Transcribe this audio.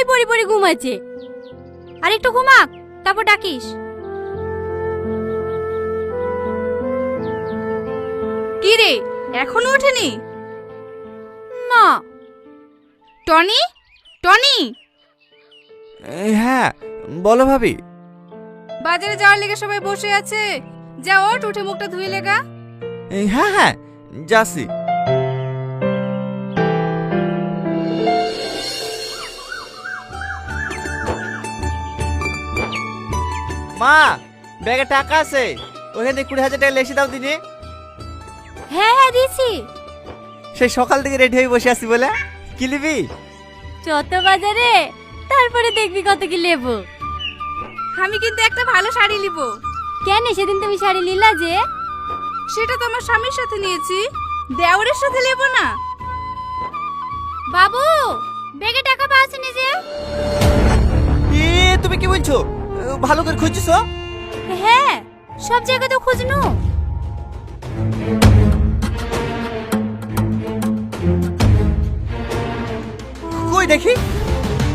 ওই পড়ে পড়ে ঘুমাচ্ছে। আর একটু ঘুমাক, তারপর ডাকিস। কি রে, এখনো ওঠেনি? না। টনি, টনি, হ্যাঁ বলো ভাবি। বাজারে যাওয়ার লেগে সবাই বসে আছে, যা ওঠ, উঠে মুখটা ধুয়ে লেগা। হ্যাঁ হ্যাঁ যাচ্ছি। মা, ব্যাগে টাকা আছে, ওখানে 20,000 টাকা লেখি দাও দিনে। হ্যাঁ হ্যাঁ দিছি। সেই সকাল থেকে রেডি হয়ে বসে আছি বলে, কি নিবি? যত বাজারে, তারপরে দেখবি কত কি নেবো। আমি কিন্তু একটা ভালো শাড়ি নিব। কেন, সেদিন তুমি শাড়ি নিলা যে? সেটা তো আমার স্বামীর সাথে নিয়েছি, দেওরের সাথে নেব না। বাবু, ব্যাগে টাকা পাওয়াছেন যে? তুমি কি বলছো? ভালো করে খুঁজছো? হ্যাঁ, সব জায়গায় তো খুঁজনু। কই দেখি।